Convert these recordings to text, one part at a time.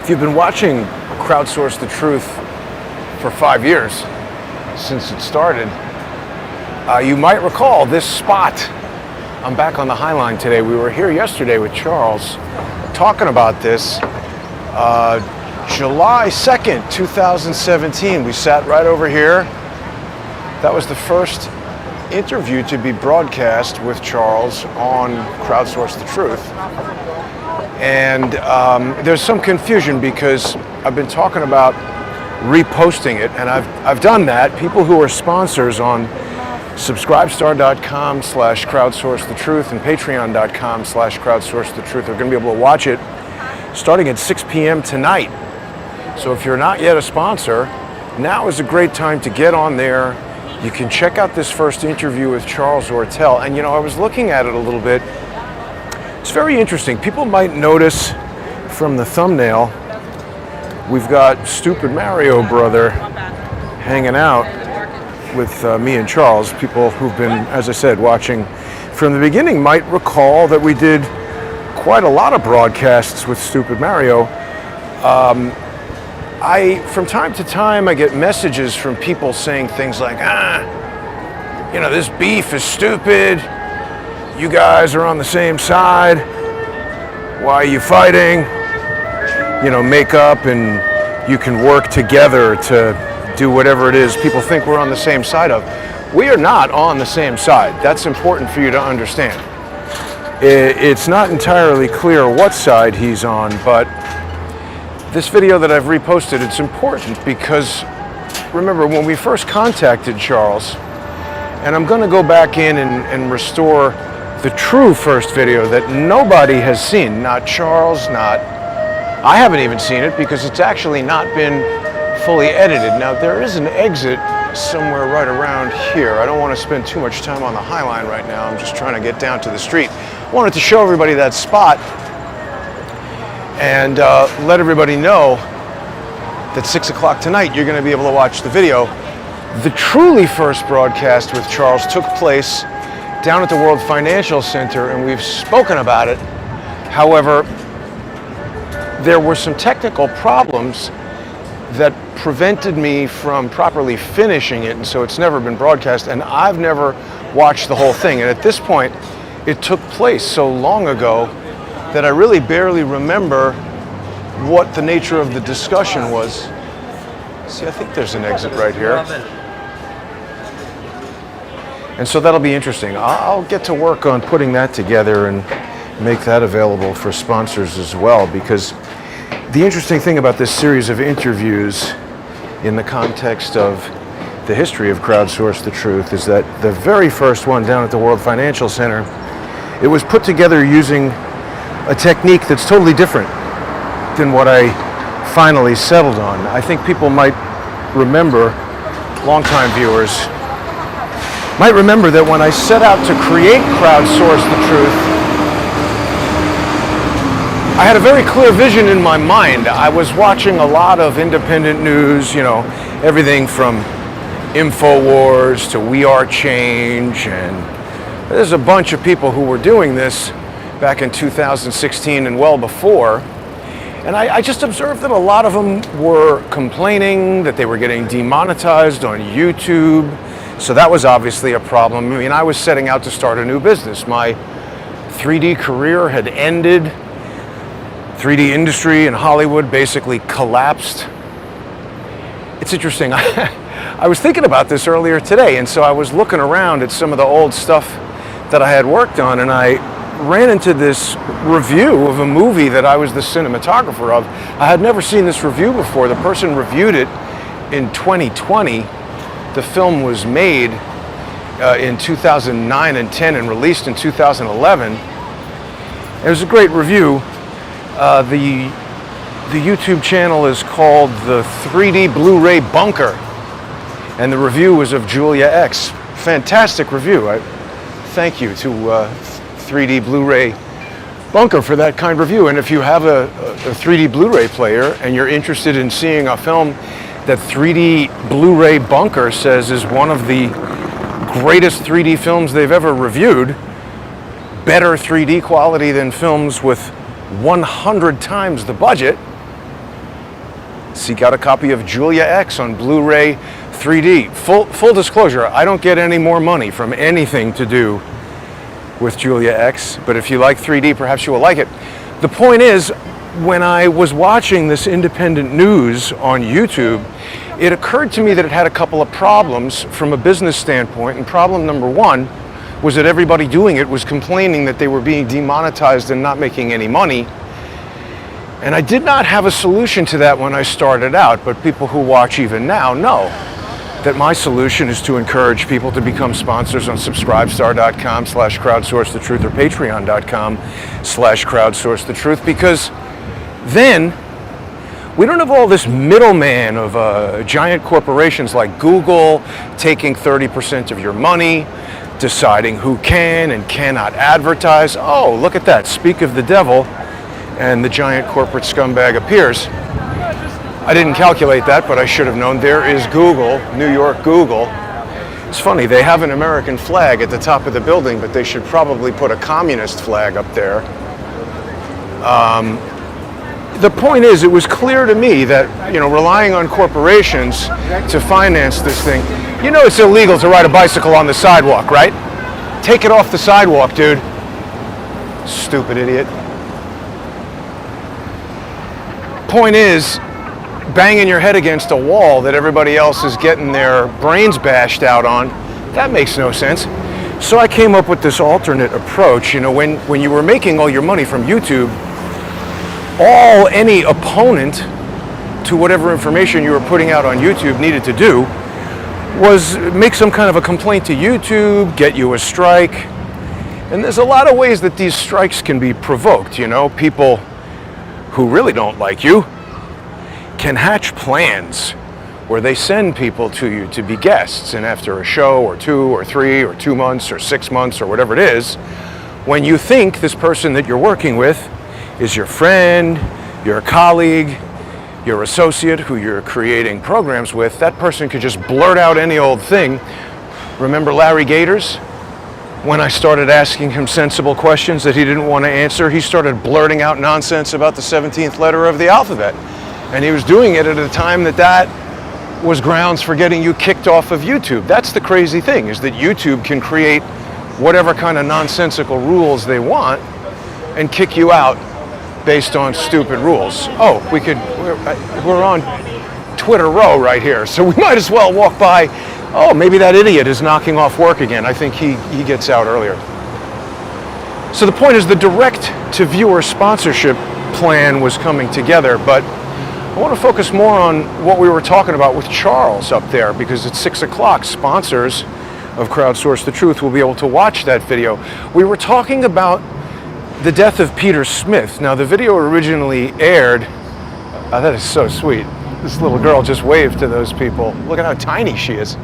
If you've been watching Crowdsource the Truth for 5 years, since it started, you might recall this spot. I'm back on the Highline today. We were here yesterday with Charles talking about this. July 2nd, 2017, we sat right over here. That was the first interview to be broadcast with Charles on Crowdsource the Truth. And there's some confusion because I've been talking about reposting it, and I've done that. People who are sponsors on subscribestar.com/crowdsourcethetruth and patreon.com/crowdsourcethetruth are going to be able to watch it starting at 6 p.m. tonight. So if you're not yet a sponsor, now is a great time to get on there. You can check out this first interview with Charles Ortel. And you know, I was looking at it a little bit. It's very interesting. People might notice from the thumbnail, we've got Stupid Mario Brother hanging out with me and Charles. People who've been, as I said, watching from the beginning might recall that we did quite a lot of broadcasts with Stupid Mario. From time to time, I get messages from people saying things like, you know, this beef is stupid. You guys are on the same side. Why are you fighting? You know, make up and you can work together to do whatever it is people think we're on the same side of. We are not on the same side. That's important for you to understand. It's not entirely clear what side he's on, but this video that I've reposted, it's important because remember when we first contacted Charles, and I'm going to go back in and restore the true first video that nobody has seen, not Charles, I haven't even seen it because it's actually not been fully edited. Now there is an exit somewhere right around here. I don't want to spend too much time on the Highline right now. I'm just trying to get down to the street. I wanted to show everybody that spot and let everybody know that 6 o'clock tonight you're going to be able to watch the video. The truly first broadcast with Charles took place down at the World Financial Center, and we've spoken about it. However, there were some technical problems that prevented me from properly finishing it, and so it's never been broadcast, and I've never watched the whole thing. And at this point, it took place so long ago that I really barely remember what the nature of the discussion was. See, I think there's an exit right here. And so that'll be interesting. I'll get to work on putting that together and make that available for sponsors as well, because the interesting thing about this series of interviews in the context of the history of Crowdsource the Truth is that the very first one down at the World Financial Center, it was put together using a technique that's totally different than what I finally settled on. I think people might remember, longtime viewers, might remember that when I set out to create Crowdsource the Truth, I had a very clear vision in my mind. I was watching a lot of independent news, you know, everything from InfoWars to We Are Change, and there's a bunch of people who were doing this back in 2016 and well before. And I just observed that a lot of them were complaining that they were getting demonetized on YouTube. So that was obviously a problem. I mean, I was setting out to start a new business. My 3D career had ended. 3D industry in Hollywood basically collapsed. It's interesting. I was thinking about this earlier today, and so I was looking around at some of the old stuff that I had worked on, and I ran into this review of a movie that I was the cinematographer of. I had never seen this review before. The person reviewed it in 2020. The film was made in 2009 and 10 and released in 2011. It was a great review. The YouTube channel is called the 3D Blu-ray Bunker, and the review was of Julia X. Fantastic review. Thank you to 3D Blu-ray Bunker for that kind of review. And if you have a 3D Blu-ray player and you're interested in seeing a film that 3D Blu-ray Bunker says is one of the greatest 3D films they've ever reviewed, better 3D quality than films with 100 times the budget, Seek out a copy of Julia X on Blu-ray 3D. Full disclosure, I don't get any more money from anything to do with Julia X, but if you like 3D, perhaps you will like it. The point is, when I was watching this independent news on YouTube, it occurred to me that it had a couple of problems from a business standpoint, and problem number one was that everybody doing it was complaining that they were being demonetized and not making any money. And I did not have a solution to that when I started out, but people who watch even now know that my solution is to encourage people to become sponsors on subscribestar.com/crowdsourcethetruth or patreon.com/crowdsourcethetruth, because then we don't have all this middleman of giant corporations like Google taking 30% of your money, deciding who can and cannot advertise. Oh, look at that. Speak of the devil, and the giant corporate scumbag appears. I didn't calculate that, but I should have known. There is Google, New York Google. It's funny, they have an American flag at the top of the building, but they should probably put a communist flag up there. The point is, it was clear to me that, relying on corporations to finance this thing, it's illegal to ride a bicycle on the sidewalk, right? Take it off the sidewalk, dude. Stupid idiot. Point is, banging your head against a wall that everybody else is getting their brains bashed out on, that makes no sense. So I came up with this alternate approach. When you were making all your money from YouTube, any opponent to whatever information you were putting out on YouTube needed to do was make some kind of a complaint to YouTube, get you a strike. And there's a lot of ways that these strikes can be provoked. People who really don't like you can hatch plans where they send people to you to be guests, and after a show or 2 or 3 or 2 months or 6 months or whatever it is, when you think this person that you're working with is your friend, your colleague, your associate who you're creating programs with, that person could just blurt out any old thing. Remember Larry Gators? When I started asking him sensible questions that he didn't want to answer, he started blurting out nonsense about the 17th letter of the alphabet. And he was doing it at a time that was grounds for getting you kicked off of YouTube. That's the crazy thing, is that YouTube can create whatever kind of nonsensical rules they want and kick you out based on stupid rules. Oh, we're on Twitter Row right here, so we might as well walk by. Oh, maybe that idiot is knocking off work again. I think he gets out earlier. So the point is, the direct-to-viewer sponsorship plan was coming together, but I want to focus more on what we were talking about with Charles up there, because at 6 o'clock, sponsors of Crowdsource the Truth will be able to watch that video. We were talking about the death of Peter Smith. Now, the video originally aired, that is so sweet. This little girl just waved to those people. Look at how tiny she is.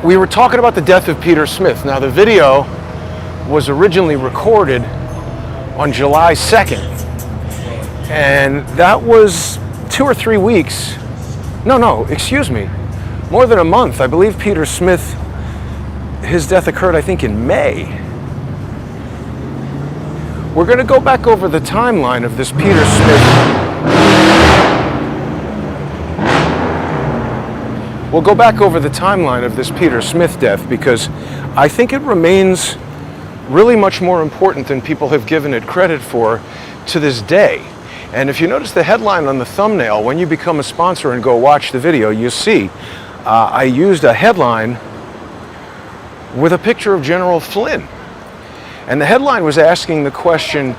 We were talking about the death of Peter Smith. Now, the video was originally recorded on July 2nd, and that was 2 or 3 weeks. No, excuse me, more than a month. I believe Peter Smith, his death occurred, I think, in May. We're going to go back over the timeline of this Peter Smith. We'll go back over the timeline of this Peter Smith death, because I think it remains really much more important than people have given it credit for to this day. And if you notice the headline on the thumbnail, when you become a sponsor and go watch the video, you see I used a headline with a picture of General Flynn. And the headline was asking the question,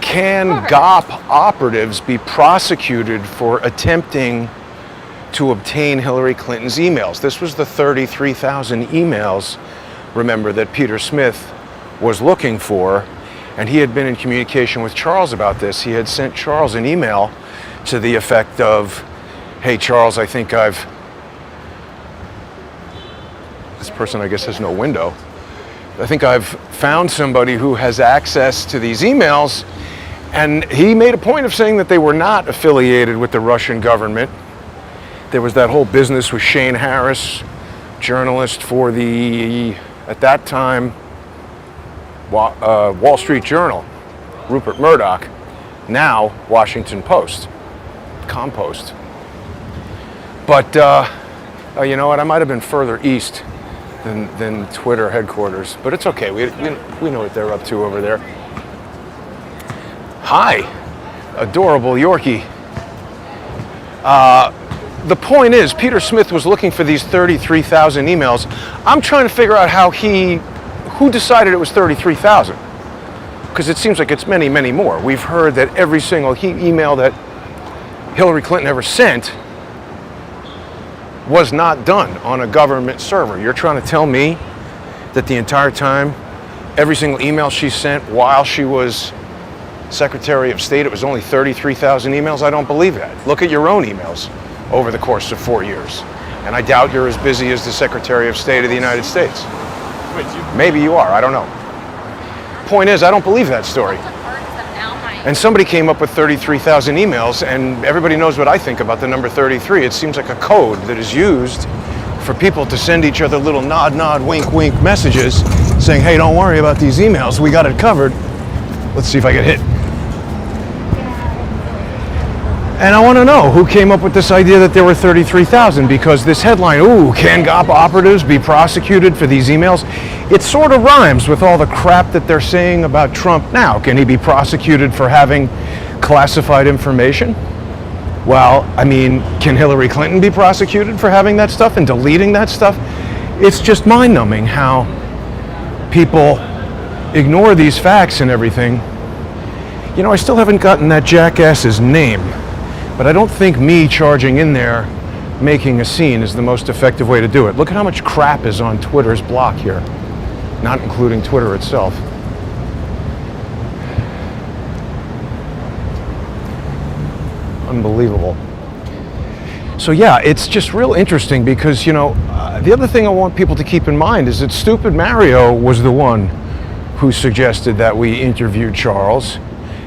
can GOP operatives be prosecuted for attempting to obtain Hillary Clinton's emails? This was the 33,000 emails, remember, that Peter Smith was looking for, and he had been in communication with Charles about this. He had sent Charles an email to the effect of, hey Charles, I think this person I guess has no window. I think I've found somebody who has access to these emails, and he made a point of saying that they were not affiliated with the Russian government. There was that whole business with Shane Harris, journalist for the, at that time, Wall Street Journal, Rupert Murdoch. now Washington Post, Compost. But you know what? I might have been further east than Twitter headquarters, but it's okay. We know what they're up to over there. Hi, adorable Yorkie. The point is, Peter Smith was looking for these 33,000 emails. I'm trying to figure out who decided it was 33,000, because it seems like it's many, many more. We've heard that every single email that Hillary Clinton ever sent was not done on a government server. You're trying to tell me that the entire time, every single email she sent while she was Secretary of State, it was only 33,000 emails? I don't believe that. Look at your own emails over the course of 4 years. And I doubt you're as busy as the Secretary of State of the United States. Maybe you are, I don't know. Point is, I don't believe that story. And somebody came up with 33,000 emails, and everybody knows what I think about the number 33. It seems like a code that is used for people to send each other little nod, nod, wink, wink messages saying, hey, don't worry about these emails, we got it covered. Let's see if I get hit. And I want to know who came up with this idea that there were 33,000, because this headline, ooh, can GOP operatives be prosecuted for these emails? It sort of rhymes with all the crap that they're saying about Trump now. Can he be prosecuted for having classified information? Well, I mean, can Hillary Clinton be prosecuted for having that stuff and deleting that stuff? It's just mind-numbing how people ignore these facts and everything. You know, I still haven't gotten that jackass's name. But I don't think me charging in there, making a scene, is the most effective way to do it. Look at how much crap is on Twitter's block here, not including Twitter itself. Unbelievable. So yeah, it's just real interesting because, you know, the other thing I want people to keep in mind is that Stupid Mario was the one who suggested that we interview Charles.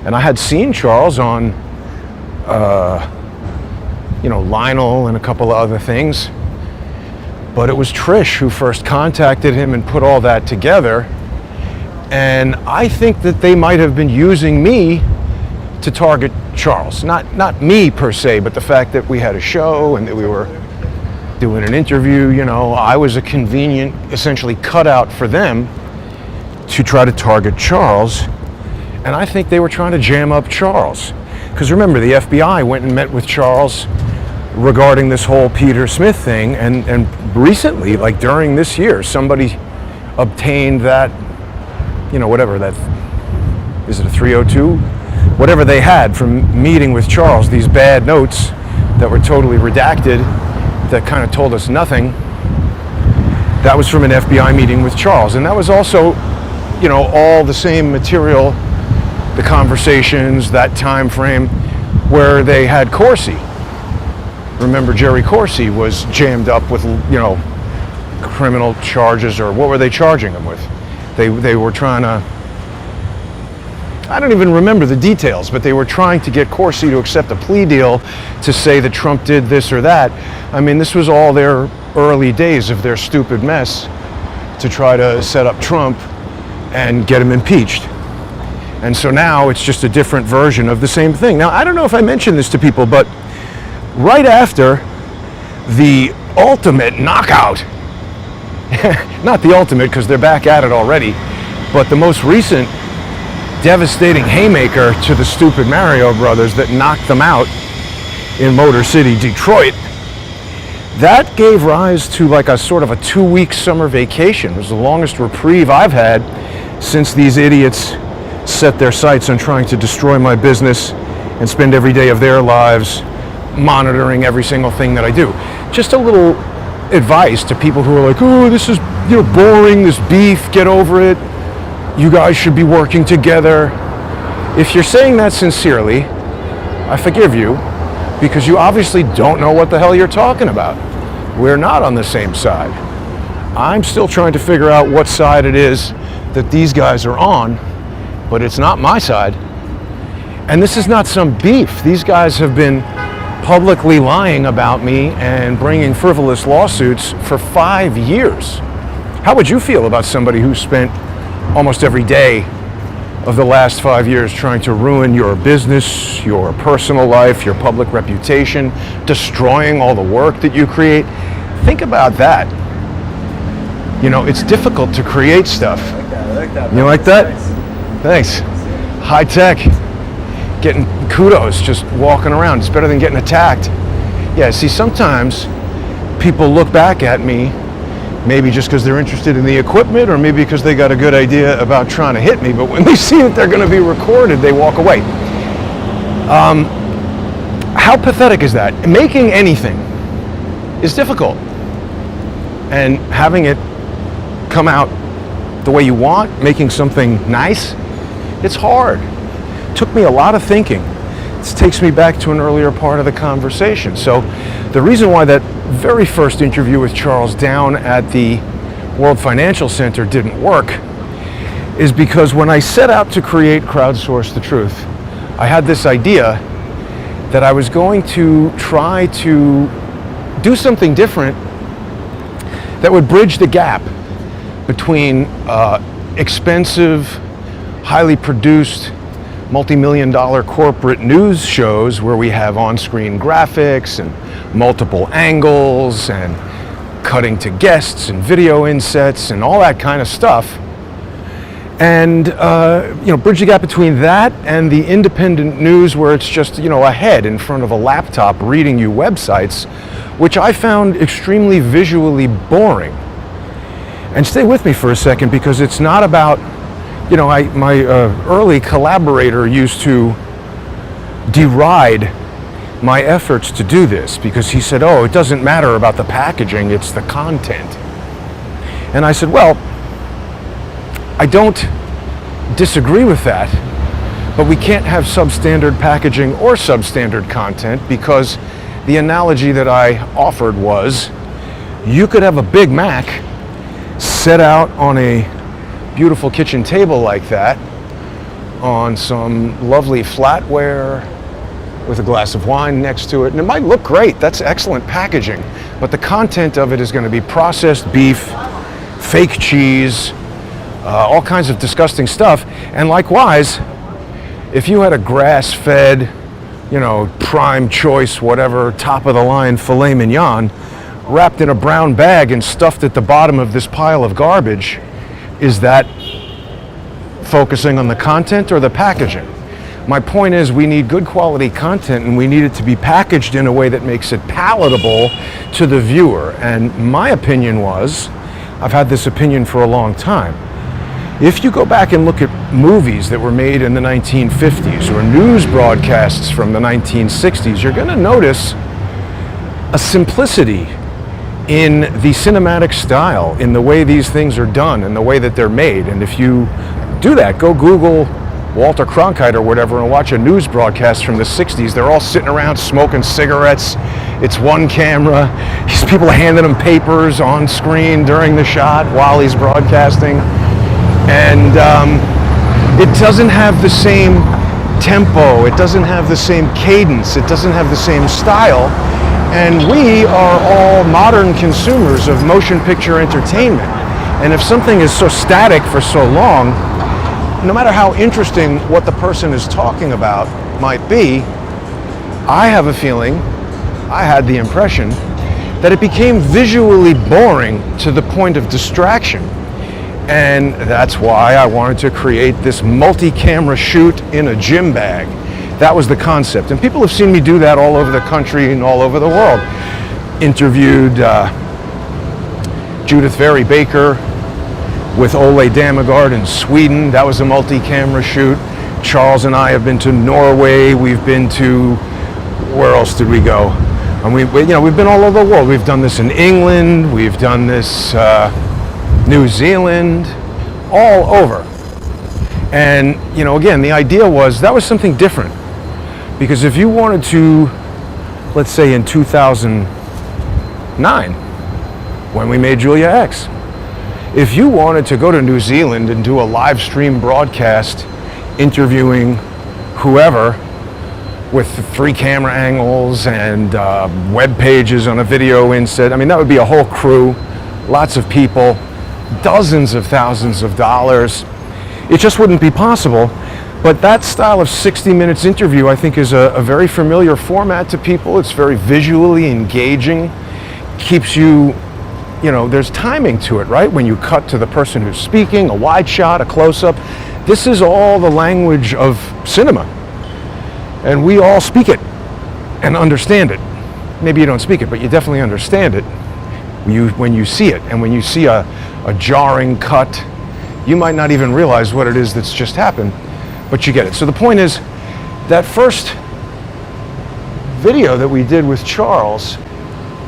And I had seen Charles on Lionel and a couple of other things. But it was Trish who first contacted him and put all that together. And I think that they might have been using me to target Charles. Not me per se, but the fact that we had a show and that we were doing an interview. You know, I was a convenient, essentially cutout for them to try to target Charles. And I think they were trying to jam up Charles. Because remember, the FBI went and met with Charles regarding this whole Peter Smith thing, and recently, like during this year, somebody obtained that, whatever that, is it a 302? Whatever they had from meeting with Charles, these bad notes that were totally redacted, that kind of told us nothing, that was from an FBI meeting with Charles. And that was also, all the same material, the conversations, that time frame where they had Corsi. Remember, Jerry Corsi was jammed up with, criminal charges, or what were they charging him with? They were trying to, I don't even remember the details, but they were trying to get Corsi to accept a plea deal to say that Trump did this or that. I mean, this was all their early days of their stupid mess to try to set up Trump and get him impeached. And so now it's just a different version of the same thing. Now, I don't know if I mentioned this to people, but right after the ultimate knockout, not the ultimate because they're back at it already, but the most recent devastating haymaker to the Stupid Mario brothers that knocked them out in Motor City, Detroit, that gave rise to like a sort of a 2-week summer vacation. It was the longest reprieve I've had since these idiots set their sights on trying to destroy my business and spend every day of their lives monitoring every single thing that I do. Just a little advice to people who are like, oh, this is boring, this beef, get over it. You guys should be working together. If you're saying that sincerely, I forgive you, because you obviously don't know what the hell you're talking about. We're not on the same side. I'm still trying to figure out what side it is that these guys are on, but it's not my side. And this is not some beef. These guys have been publicly lying about me and bringing frivolous lawsuits for 5 years. How would you feel about somebody who spent almost every day of the last 5 years trying to ruin your business, your personal life, your public reputation, destroying all the work that you create. Think about that. You know, it's difficult to create stuff. I like that. You like that? Nice. Thanks. High tech. Getting kudos just walking around. It's better than getting attacked. Yeah, see, sometimes people look back at me, maybe just because they're interested in the equipment or maybe because they got a good idea about trying to hit me, but when they see that they're going to be recorded, they walk away. How pathetic is that? Making anything is difficult. And having it come out the way you want, making something nice, it's hard. It took me a lot of thinking. This takes me back to an earlier part of the conversation. So the reason why that very first interview with Charles down at the World Financial Center didn't work is because when I set out to create Crowdsource the Truth, I had this idea that I was going to try to do something different that would bridge the gap between expensive, highly produced, multi-million-dollar corporate news shows where we have on-screen graphics and multiple angles and cutting to guests and video insets and all that kind of stuff. And bridge the gap between that and the independent news where it's just, a head in front of a laptop reading you websites, which I found extremely visually boring. And stay with me for a second, because it's not about, my early collaborator used to deride my efforts to do this because he said, oh, it doesn't matter about the packaging, it's the content. And I said, well, I don't disagree with that, but we can't have substandard packaging or substandard content, because the analogy that I offered was you could have a Big Mac set out on a beautiful kitchen table like that on some lovely flatware with a glass of wine next to it, and it might look great. That's excellent packaging, but the content of it is going to be processed beef, fake cheese, all kinds of disgusting stuff. And likewise, if you had a grass-fed, prime choice, whatever, top-of-the-line filet mignon wrapped in a brown bag and stuffed at the bottom of this pile of garbage, is that focusing on the content or the packaging? My point is, we need good quality content, and we need it to be packaged in a way that makes it palatable to the viewer. And my opinion was, I've had this opinion for a long time, if you go back and look at movies that were made in the 1950s or news broadcasts from the 1960s, you're going to notice a simplicity in the cinematic style, in the way these things are done and the way that they're made. And if you do that, go Google Walter Cronkite or whatever and watch a news broadcast from the 60s. They're all sitting around smoking cigarettes. It's one camera. These people handing him papers on screen during the shot while he's broadcasting. And it doesn't have the same tempo. It doesn't have the same cadence. It doesn't have the same style. And we are all modern consumers of motion picture entertainment. And if something is so static for so long, no matter how interesting what the person is talking about might be, I have a feeling, I had the impression, that it became visually boring to the point of distraction. And that's why I wanted to create this multi-camera shoot in a gym bag. That was the concept. And people have seen me do that all over the country and all over the world. Interviewed Judith Very Baker with Ole Damegard in Sweden. That was a multi-camera shoot. Charles and I have been to Norway. We've been to, where else did we go? And we've been all over the world. We've done this in England. We've done this New Zealand, all over. And again, the idea was that was something different, because if you wanted to, let's say in 2009, when we made Julia X, if you wanted to go to New Zealand and do a live stream broadcast interviewing whoever with 3 camera angles and web pages on a video inset, that would be a whole crew, lots of people, dozens of thousands of dollars. It just wouldn't be possible. But that style of 60 minutes interview, I think, is a very familiar format to people. It's very visually engaging, keeps you, there's timing to it, right? When you cut to the person who's speaking, a wide shot, a close-up. This is all the language of cinema. And we all speak it and understand it. Maybe you don't speak it, but you definitely understand it when you see it. And when you see a jarring cut, you might not even realize what it is that's just happened, but you get it. So the point is, that first video that we did with Charles,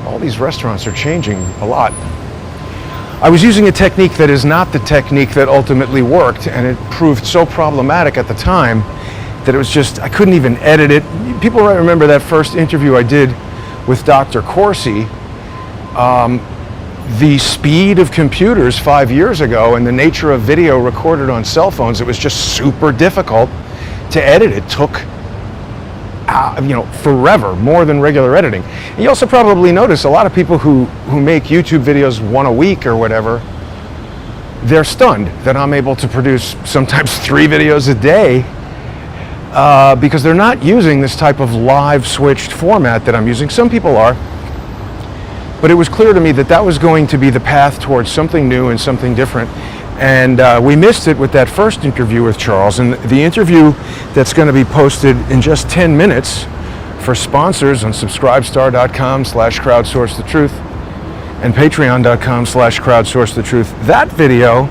all these restaurants are changing a lot. I was using a technique that is not the technique that ultimately worked, and it proved so problematic at the time that it was just, I couldn't even edit it. People might remember that first interview I did with Dr. Corsi. The speed of computers 5 years ago and the nature of video recorded on cell phones, it was just super difficult to edit. It took forever, more than regular editing. And you also probably notice a lot of people who make YouTube videos one a week or whatever, they're stunned that I'm able to produce sometimes 3 videos a day because they're not using this type of live switched format that I'm using. Some people are, but it was clear to me that that was going to be the path towards something new and something different. And we missed it with that first interview with Charles. And the interview that's going to be posted in just 10 minutes for sponsors on subscribestar.com/crowdsourcethetruth and patreon.com/crowdsourcethetruth. That video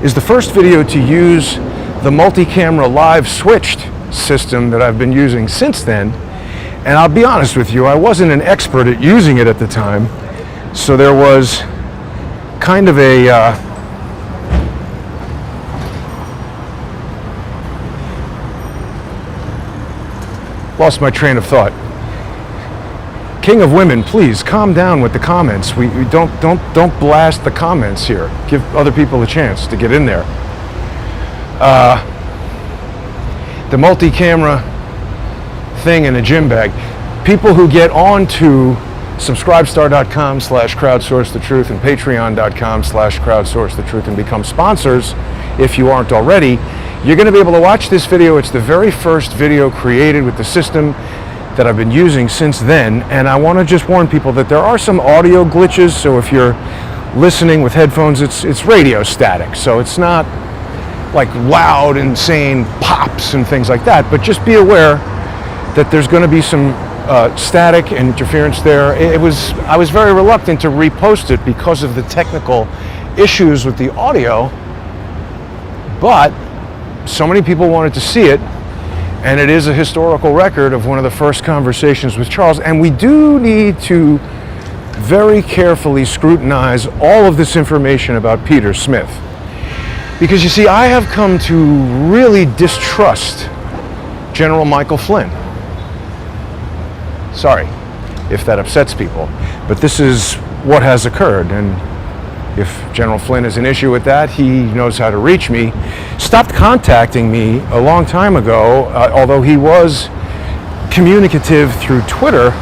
is the first video to use the multi-camera live switched system that I've been using since then. And I'll be honest with you, I wasn't an expert at using it at the time. So there was kind of a lost my train of thought. King of Women, please calm down with the comments. We don't blast the comments here. Give other people a chance to get in there. The multi-camera thing in a gym bag. People who get onto subscribestar.com/crowdsourcethetruth and patreon.com/crowdsourcethetruth and become sponsors, if you aren't already, you're going to be able to watch this video. It's the very first video created with the system that I've been using since then. And I want to just warn people that there are some audio glitches. So if you're listening with headphones, it's radio static. So it's not like loud, insane pops and things like that. But just be aware that there's going to be some static and interference there. I was very reluctant to repost it because of the technical issues with the audio. But so many people wanted to see it, and it is a historical record of one of the first conversations with Charles, and we do need to very carefully scrutinize all of this information about Peter Smith. Because you see, I have come to really distrust General Michael Flynn. Sorry if that upsets people, but this is what has occurred, and if General Flynn has an issue with that, he knows how to reach me. Stopped contacting me a long time ago, although he was communicative through Twitter.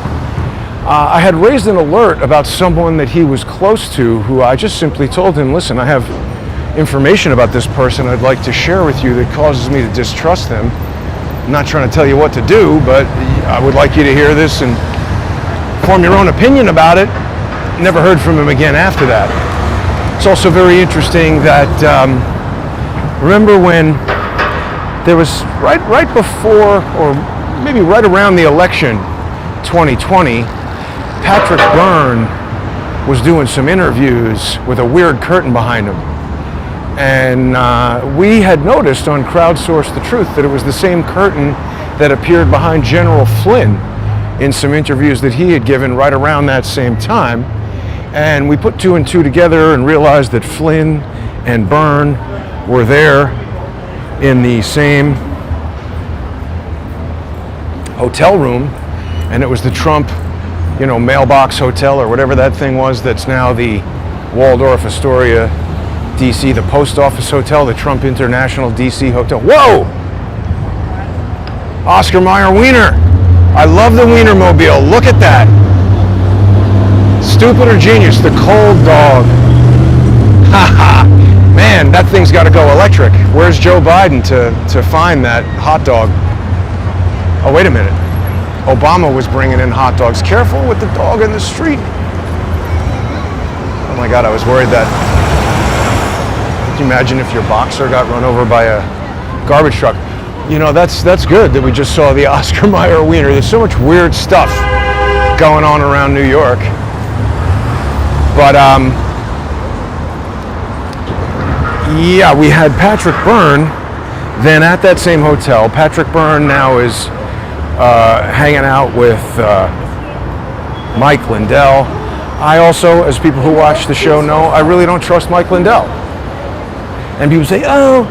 I had raised an alert about someone that he was close to, who I just simply told him, listen, I have information about this person I'd like to share with you that causes me to distrust them. I'm not trying to tell you what to do, but I would like you to hear this and form your own opinion about it. Never heard from him again after that. It's also very interesting that, remember when there was right before, or maybe right around the election, 2020, Patrick Byrne was doing some interviews with a weird curtain behind him. And we had noticed on Crowdsource the Truth that it was the same curtain that appeared behind General Flynn in some interviews that he had given right around that same time. And we put 2 and 2 together and realized that Flynn and Byrne were there in the same hotel room, and it was the Trump, mailbox hotel or whatever that thing was that's now the Waldorf Astoria DC, the post office hotel, the Trump International DC Hotel. Whoa! Oscar Mayer Wiener. I love the Wienermobile. Look at that. Stupid or genius? The cold dog. Haha. Man, that thing's got to go electric. Where's Joe Biden to find that hot dog? Oh, wait a minute. Obama was bringing in hot dogs. Careful with the dog in the street. Oh my God, I was worried that... Could you imagine if your boxer got run over by a garbage truck? You know, that's good that we just saw the Oscar Mayer wiener. There's so much weird stuff going on around New York. But, yeah, we had Patrick Byrne then at that same hotel. Patrick Byrne now is hanging out with Mike Lindell. I also, as people who watch the show know, I really don't trust Mike Lindell. And people say, oh,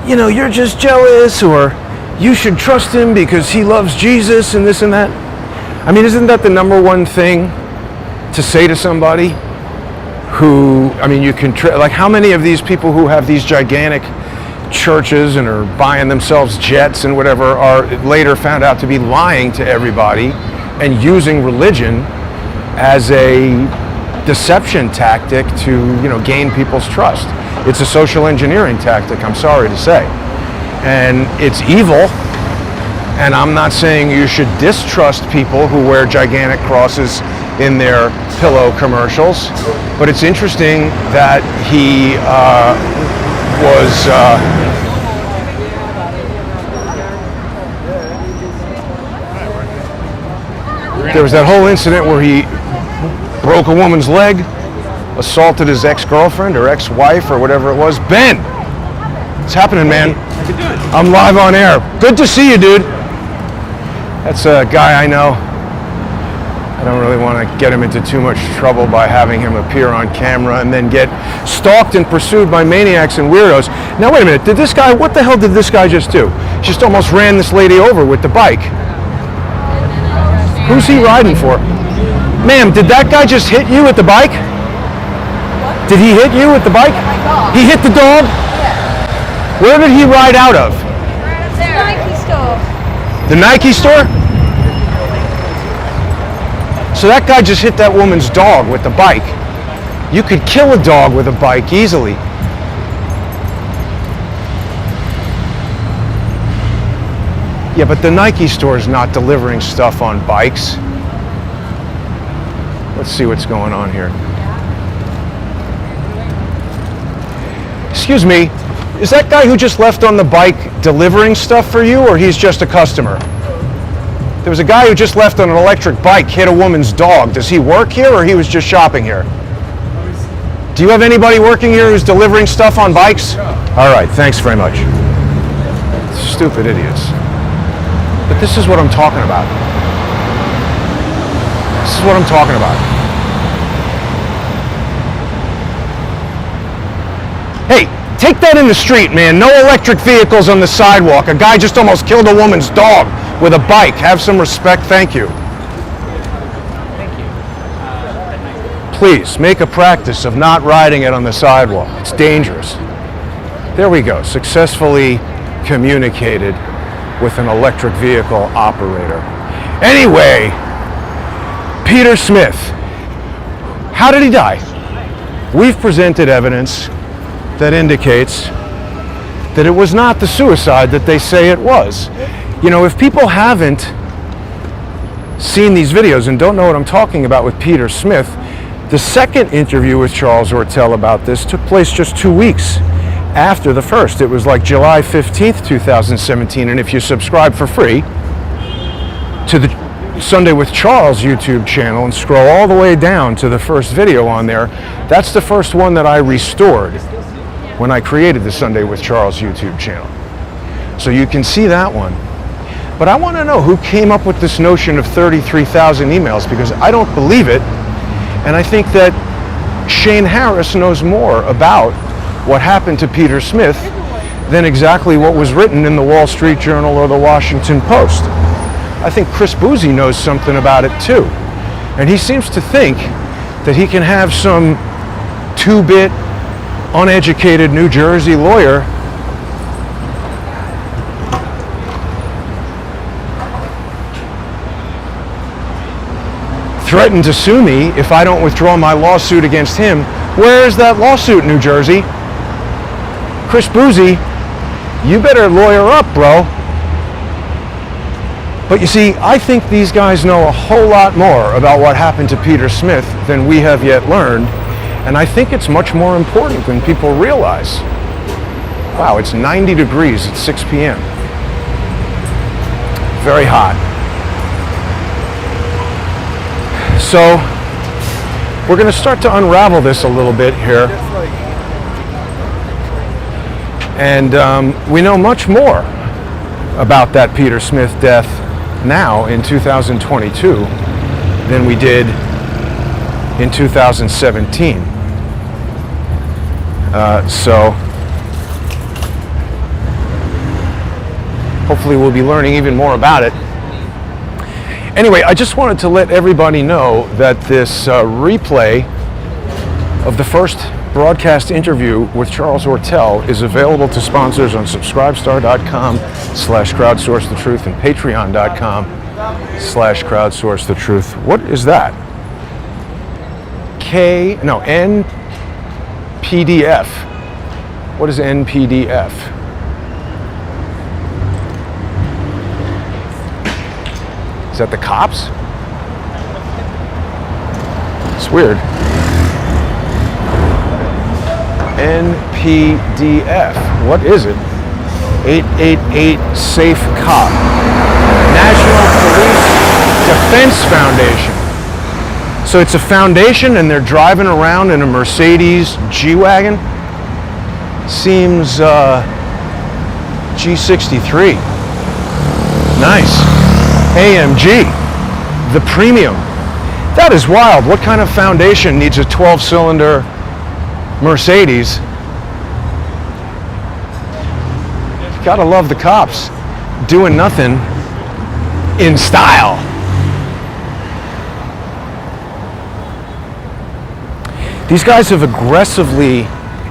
you know, you're just jealous, or you should trust him because he loves Jesus and this and that. I mean, isn't that the number one thing to say to somebody who, I mean, you can, like, how many of these people who have these gigantic churches and are buying themselves jets and whatever are later found out to be lying to everybody and using religion as a deception tactic to, you know, gain people's trust? It's a social engineering tactic, I'm sorry to say. And it's evil, and I'm not saying you should distrust people who wear gigantic crosses in their pillow commercials, but it's interesting that he was there was that whole incident where he broke a woman's leg, assaulted his ex-girlfriend or ex-wife or whatever it was. Ben, what's happening, man? How you doing? I'm live on air. Good to see you, dude. That's a guy I know. I don't really want to get him into too much trouble by having him appear on camera and then get stalked and pursued by maniacs and weirdos. Now, wait a minute. Did this guy, what the hell did this guy just do? Just almost ran this lady over with the bike. Who's he riding for? Ma'am, did that guy just hit you with the bike? Did he hit you with the bike? He hit the dog? Yeah. Where did he ride out of? The Nike store. The Nike store? So that guy just hit that woman's dog with the bike. You could kill a dog with a bike easily. Yeah, but the Nike store is not delivering stuff on bikes. Let's see what's going on here. Excuse me, is that guy who just left on the bike delivering stuff for you, or he's just a customer? There was a guy who just left on an electric bike, hit a woman's dog. Does he work here, or he was just shopping here? Do you have anybody working here who's delivering stuff on bikes? All right, thanks very much. Stupid idiots. But this is what I'm talking about. This is what I'm talking about. Hey, take that in the street, man. No electric vehicles on the sidewalk. A guy just almost killed a woman's dog with a bike. Have some respect. Thank you. Thank you. Please, make a practice of not riding it on the sidewalk. It's dangerous. There we go. Successfully communicated with an electric vehicle operator. Anyway, Peter Smith. How did he die? We've presented evidence that indicates that it was not the suicide that they say it was. You know, if people haven't seen these videos and don't know what I'm talking about with Peter Smith, the second interview with Charles Ortel about this took place just 2 weeks after the first. It was like July 15th, 2017, and if you subscribe for free to the Sunday with Charles YouTube channel and scroll all the way down to the first video on there, that's the first one that I restored when I created the Sunday with Charles YouTube channel. So you can see that one. But I want to know who came up with this notion of 33,000 emails, because I don't believe it. And I think that Shane Harris knows more about what happened to Peter Smith than exactly what was written in the Wall Street Journal or the Washington Post. I think Chris Boozy knows something about it too. And he seems to think that he can have some two-bit, uneducated New Jersey lawyer threaten to sue me if I don't withdraw my lawsuit against him. Where is that lawsuit, New Jersey? Chris Boozy, you better lawyer up, bro. But you see, I think these guys know a whole lot more about what happened to Peter Smith than we have yet learned. And I think it's much more important than people realize. Wow, it's 90 degrees at 6 p.m. Very hot. So we're going to start to unravel this a little bit here. And we know much more about that Peter Smith death now in 2022 than we did in 2017. So hopefully we'll be learning even more about it. Anyway, I just wanted to let everybody know that this replay of the first broadcast interview with Charles Ortel is available to sponsors on subscribestar.com/crowdsourcethetruth and patreon.com/crowdsourcethetruth. What is that? NPDF. What is NPDF? Is that the cops? It's weird. NPDF. What is it? 888 Safe Cop. National Police Defense Foundation. So it's a foundation and they're driving around in a Mercedes G-Wagon? Seems G63. Nice. AMG. The premium. That is wild. What kind of foundation needs a 12-cylinder Mercedes? Gotta love the cops doing nothing in style. These guys have aggressively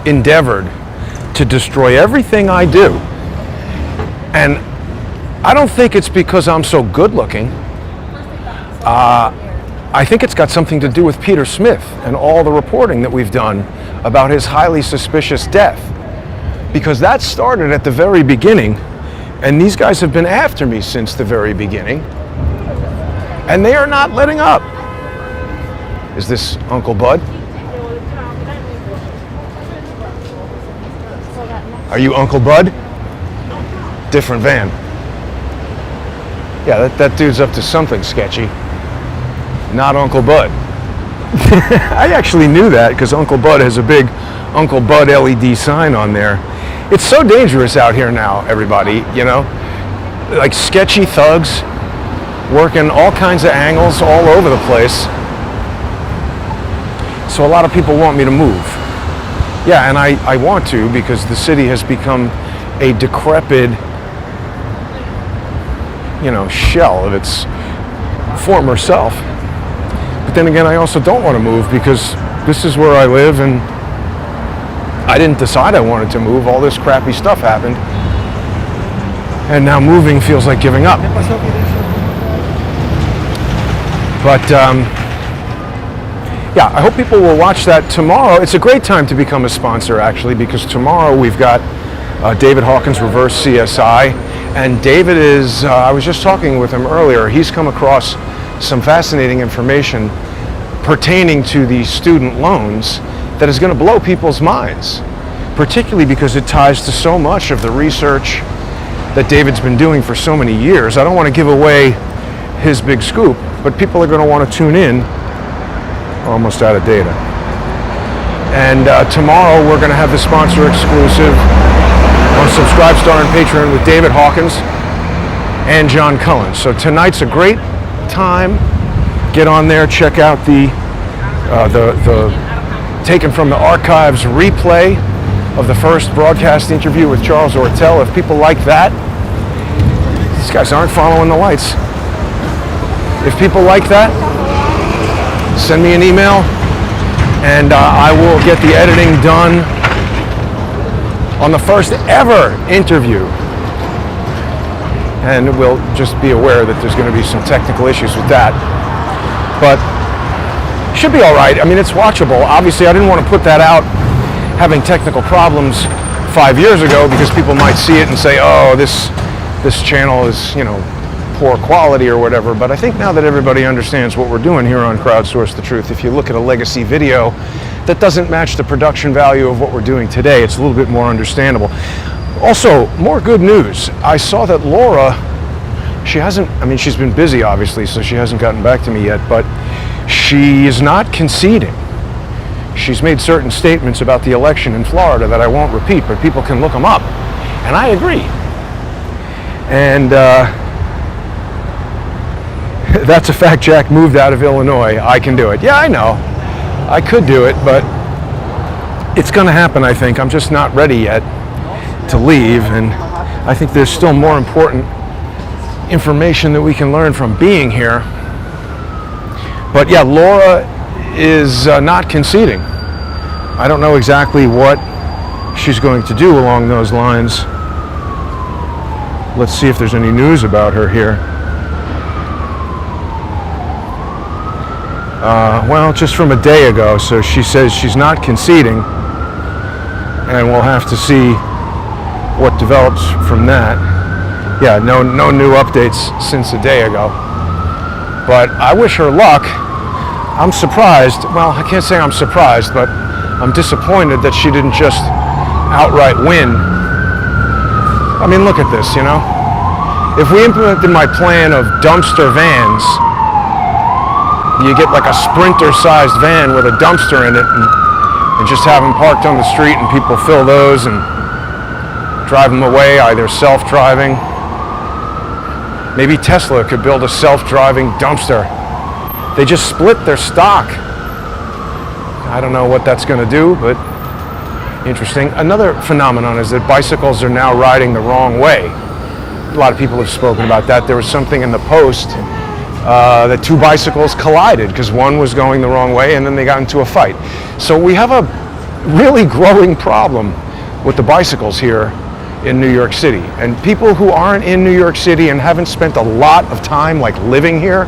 endeavored to destroy everything I do. And I don't think it's because I'm so good looking. I think it's got something to do with Peter Smith and all the reporting that we've done about his highly suspicious death. Because that started at the very beginning, and these guys have been after me since the very beginning, and they are not letting up. Is this Uncle Bud? Are you Uncle Bud? Different van. Yeah, that dude's up to something sketchy. Not Uncle Bud. I actually knew that because Uncle Bud has a big Uncle Bud LED sign on there. It's so dangerous out here now, everybody, you know? Like sketchy thugs working all kinds of angles all over the place. So a lot of people want me to move. Yeah, and I want to because the city has become a decrepit, shell of its former self. But then again, I also don't want to move because this is where I live and I didn't decide I wanted to move. All this crappy stuff happened. And now moving feels like giving up. But yeah, I hope people will watch that tomorrow. It's a great time to become a sponsor, actually, because tomorrow we've got David Hawkins Reverse CSI. And David is, I was just talking with him earlier, he's come across some fascinating information pertaining to these student loans that is going to blow people's minds, particularly because it ties to so much of the research that David's been doing for so many years. I don't want to give away his big scoop, but people are going to want to tune in. Almost out of data. And tomorrow we're going to have the sponsor exclusive on Subscribestar and Patreon with David Hawkins and John Cullen. So tonight's a great time. Get on there, check out the taken from the archives replay of the first broadcast interview with Charles Ortel. If people like that, these guys aren't following the lights. If people like that, send me an email and I will get the editing done on the first ever interview. And we'll just be aware that there's going to be some technical issues with that. But should be all right. I mean, it's watchable. Obviously, I didn't want to put that out having technical problems 5 years ago, because people might see it and say, oh, this channel is, you know, poor quality or whatever. But I think now that everybody understands what we're doing here on Crowdsource the Truth, if you look at a legacy video that doesn't match the production value of what we're doing today, it's a little bit more understandable. Also, more good news. I saw that Laura, she's been busy obviously, so she hasn't gotten back to me yet, but she is not conceding. She's made certain statements about the election in Florida that I won't repeat, but people can look them up. And I agree. And that's a fact. Jack moved out of Illinois. I can do it. Yeah, I know. I could do it, but it's going to happen, I think. I'm just not ready yet to leave, and I think there's still more important information that we can learn from being here. But yeah, Laura is not conceding. I don't know exactly what she's going to do along those lines. Let's see if there's any news about her here. Well, just from a day ago, so she says she's not conceding, and we'll have to see what develops from that. Yeah, no new updates since a day ago. But I wish her luck. I'm surprised. Well, I can't say I'm surprised, but I'm disappointed that she didn't just outright win. I mean, look at this, you know. If we implemented my plan of dumpster vans, you get like a Sprinter-sized van with a dumpster in it, and just have them parked on the street, and people fill those and drive them away, either self-driving. Maybe Tesla could build a self-driving dumpster. They just split their stock. I don't know what that's going to do, but interesting. Another phenomenon is that bicycles are now riding the wrong way. A lot of people have spoken about that. There was something in the Post that two bicycles collided because one was going the wrong way, and then they got into a fight. So we have a really growing problem with the bicycles here in New York City. And people who aren't in New York City and haven't spent a lot of time like living here,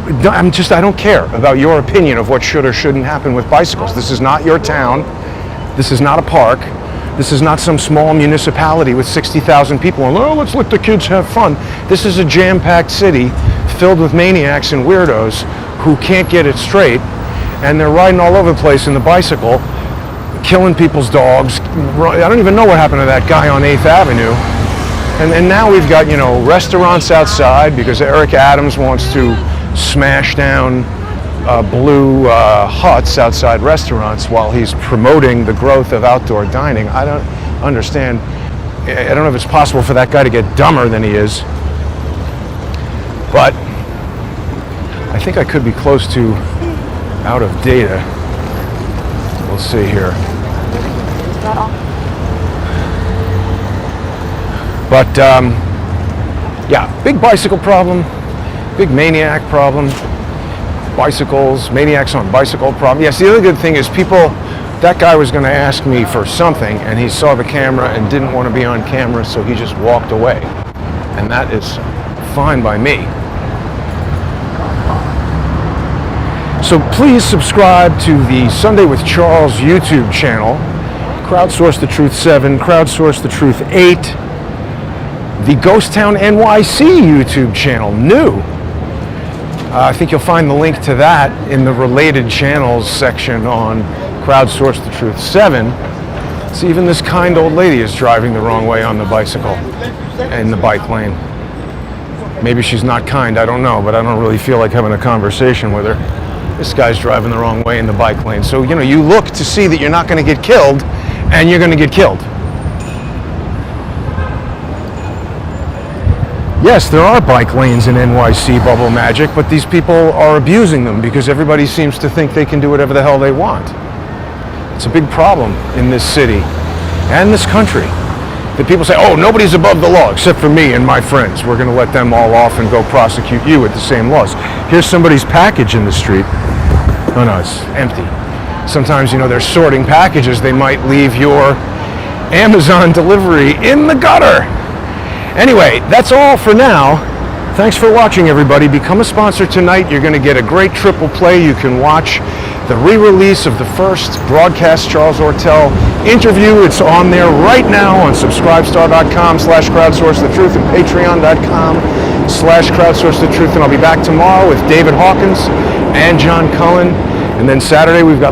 I don't care about your opinion of what should or shouldn't happen with bicycles. This is not your town. This is not a park. This is not some small municipality with 60,000 people and, oh, let's let the kids have fun. This is a jam-packed city filled with maniacs and weirdos who can't get it straight, and they're riding all over the place in the bicycle, killing people's dogs. I don't even know what happened to that guy on 8th Avenue. And now we've got, you know, restaurants outside because Eric Adams wants to smash down blue huts outside restaurants while he's promoting the growth of outdoor dining. I don't understand. I don't know if it's possible for that guy to get dumber than he is, but I think I could be close to out of data. We'll see here. But yeah, big bicycle problem, big maniac problem. Bicycles, maniacs on bicycle problem. Yes, the other good thing is that guy was going to ask me for something, and he saw the camera and didn't want to be on camera, so he just walked away. And that is fine by me. So please subscribe to the Sunday with Charles YouTube channel, Crowdsource the Truth 7, Crowdsource the Truth 8, the Ghost Town NYC YouTube channel, new. I think you'll find the link to that in the related channels section on Crowdsource the Truth 7. See, even this kind old lady is driving the wrong way on the bicycle in the bike lane. Maybe she's not kind, I don't know, but I don't really feel like having a conversation with her. This guy's driving the wrong way in the bike lane. So, you know, you look to see that you're not going to get killed, and you're going to get killed. Yes, there are bike lanes in NYC, Bubble Magic, but these people are abusing them because everybody seems to think they can do whatever the hell they want. It's a big problem in this city and this country that people say, oh, nobody's above the law except for me and my friends. We're going to let them all off and go prosecute you with the same laws. Here's somebody's package in the street. Oh, no, it's empty. Sometimes, you know, they're sorting packages. They might leave your Amazon delivery in the gutter. Anyway, that's all for now. Thanks for watching, everybody. Become a sponsor tonight. You're going to get a great triple play. You can watch the re-release of the first broadcast Charles Ortel interview. It's on there right now on subscribestar.com/crowdsourcethetruth and patreon.com/crowdsourcethetruth. And I'll be back tomorrow with David Hawkins and John Cullen. And then Saturday we've got